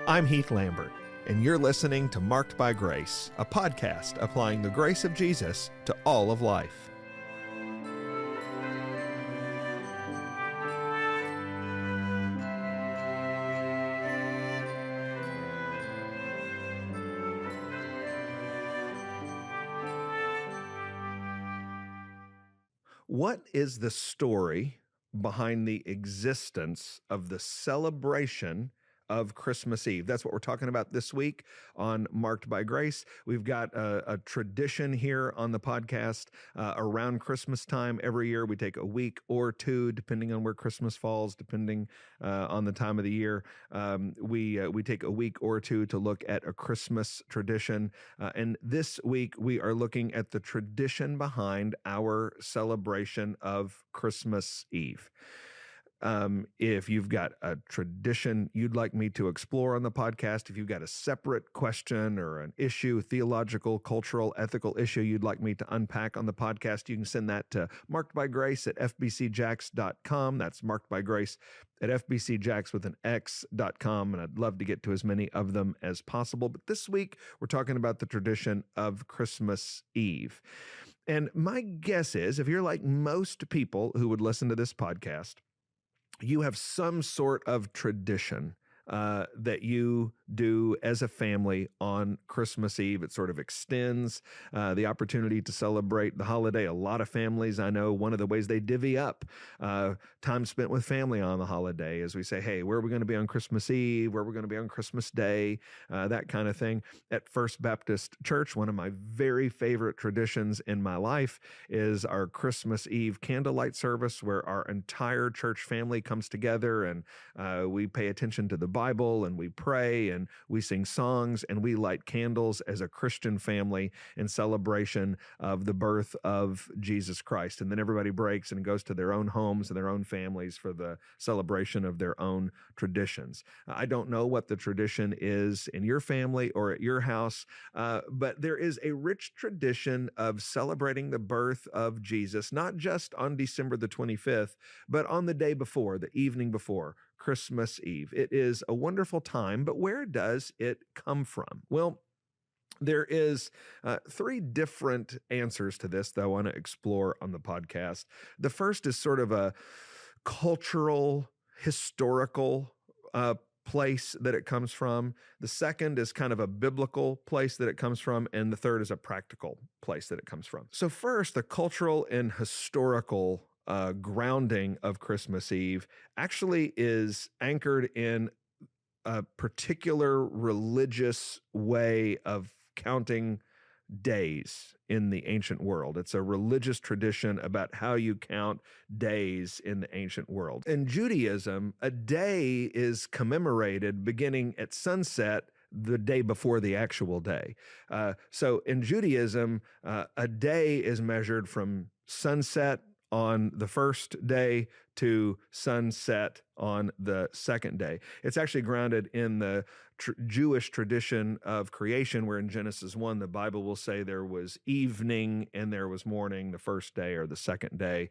I'm Heath Lambert, and you're listening to Marked by Grace, a podcast applying the grace of Jesus to all of life. What is the story behind the existence of the celebration of Christmas Eve? That's what we're talking about this week on Marked by Grace. We've got a tradition here on the podcast around Christmas time. Every year we take a week or two, depending on where Christmas falls, depending on the time of the year. We take a week or two to look at a Christmas tradition. And this week we are looking at the tradition behind our celebration of Christmas Eve. If you've got a tradition you'd like me to explore on the podcast, if you've got a separate question or an issue, theological, cultural, ethical issue you'd like me to unpack on the podcast, you can send that to markedbygrace at fbcjax.com. That's markedbygrace at fbcjax with an x.com. And I'd love to get to as many of them as possible. But this week, we're talking about the tradition of Christmas Eve. And my guess is, if you're like most people who would listen to this podcast, you have some sort of tradition that you do as a family on Christmas Eve. It sort of extends the opportunity to celebrate the holiday. A lot of families, I know, one of the ways they divvy up time spent with family on the holiday is we say, hey, where are we going to be on Christmas Eve? Where are we going to be on Christmas Day? That kind of thing. At First Baptist Church, one of my very favorite traditions in my life is our Christmas Eve candlelight service, where our entire church family comes together and we pay attention to the Bible and we pray and we sing songs and we light candles as a Christian family in celebration of the birth of Jesus Christ. And then everybody breaks and goes to their own homes and their own families for the celebration of their own traditions. I don't know what the tradition is in your family or at your house, but there is a rich tradition of celebrating the birth of Jesus, not just on December the 25th, but on the day before, the evening before, Christmas Eve. It is a wonderful time, but where does it come from? Well, there is three different answers to this that I want to explore on the podcast. The first is sort of a cultural, historical place that it comes from. The second is kind of a biblical place that it comes from. And the third is a practical place that it comes from. So first, the cultural and historical grounding of Christmas Eve actually is anchored in a particular religious way of counting days in the ancient world. It's a religious tradition about how you count days in the ancient world. In Judaism, a day is commemorated beginning at sunset the day before the actual day. So in Judaism, a day is measured from sunset on the first day to sunset on the second day. It's actually grounded in the Jewish tradition of creation, where in Genesis 1, the Bible will say there was evening and there was morning, the first day or the second day.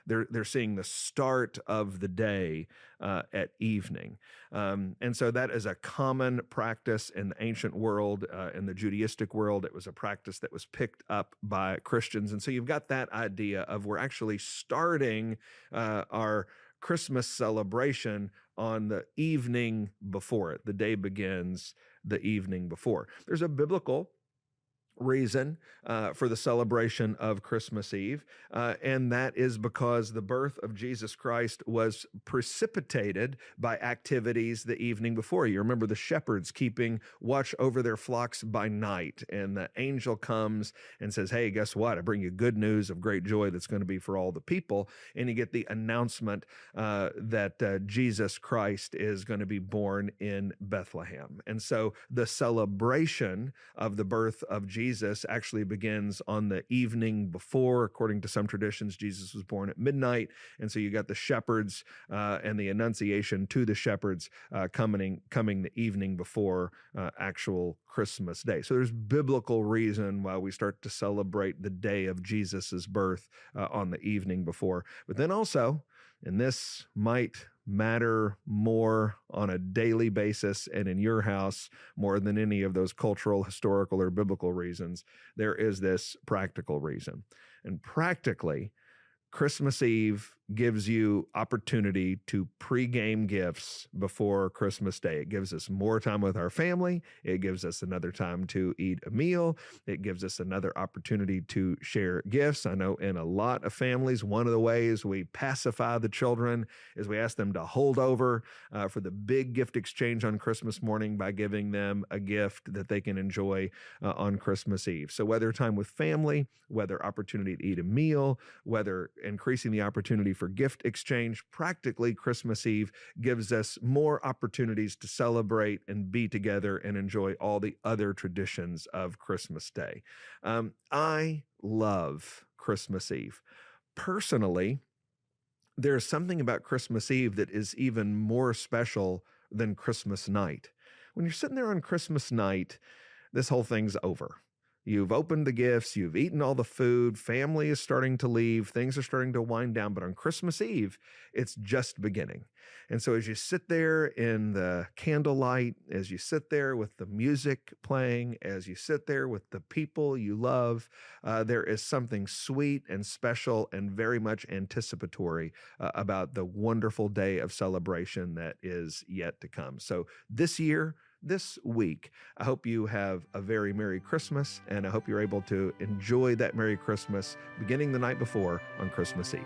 They're seeing the start of the day at evening. And so that is a common practice in the ancient world, in the Judaistic world. It was a practice that was picked up by Christians. And so you've got that idea of we're actually starting our Christmas celebration on the evening before it. The day begins the evening before. There's a biblical reason for the celebration of Christmas Eve, and that is because the birth of Jesus Christ was precipitated by activities the evening before. You remember the shepherds keeping watch over their flocks by night, and the angel comes and says, hey, guess what? I bring you good news of great joy that's going to be for all the people. And you get the announcement that Jesus Christ is going to be born in Bethlehem. And so the celebration of the birth of Jesus actually begins on the evening before. According to some traditions, Jesus was born at midnight. And so you got the shepherds and the annunciation to the shepherds coming the evening before actual Christmas Day. So there's biblical reason why we start to celebrate the day of Jesus's birth on the evening before. But then also, and this might matter more on a daily basis and in your house more than any of those cultural, historical, or biblical reasons, there is this practical reason. And practically, Christmas Eve gives you opportunity to pre-game gifts before Christmas Day. It gives us more time with our family. It gives us another time to eat a meal. It gives us another opportunity to share gifts. I know in a lot of families, one of the ways we pacify the children is we ask them to hold over for the big gift exchange on Christmas morning by giving them a gift that they can enjoy on Christmas Eve. So whether time with family, whether opportunity to eat a meal, whether increasing the opportunity for gift exchange, practically Christmas Eve gives us more opportunities to celebrate and be together and enjoy all the other traditions of Christmas Day. I love Christmas Eve. Personally, there's something about Christmas Eve that is even more special than Christmas night. When you're sitting there on Christmas night, this whole thing's over. You've opened the gifts, you've eaten all the food, family is starting to leave, things are starting to wind down. But on Christmas Eve, it's just beginning. And so as you sit there in the candlelight, as you sit there with the music playing, as you sit there with the people you love, there is something sweet and special and very much anticipatory about the wonderful day of celebration that is yet to come. So this year, this week, I hope you have a very Merry Christmas, and I hope you're able to enjoy that Merry Christmas beginning the night before on Christmas Eve.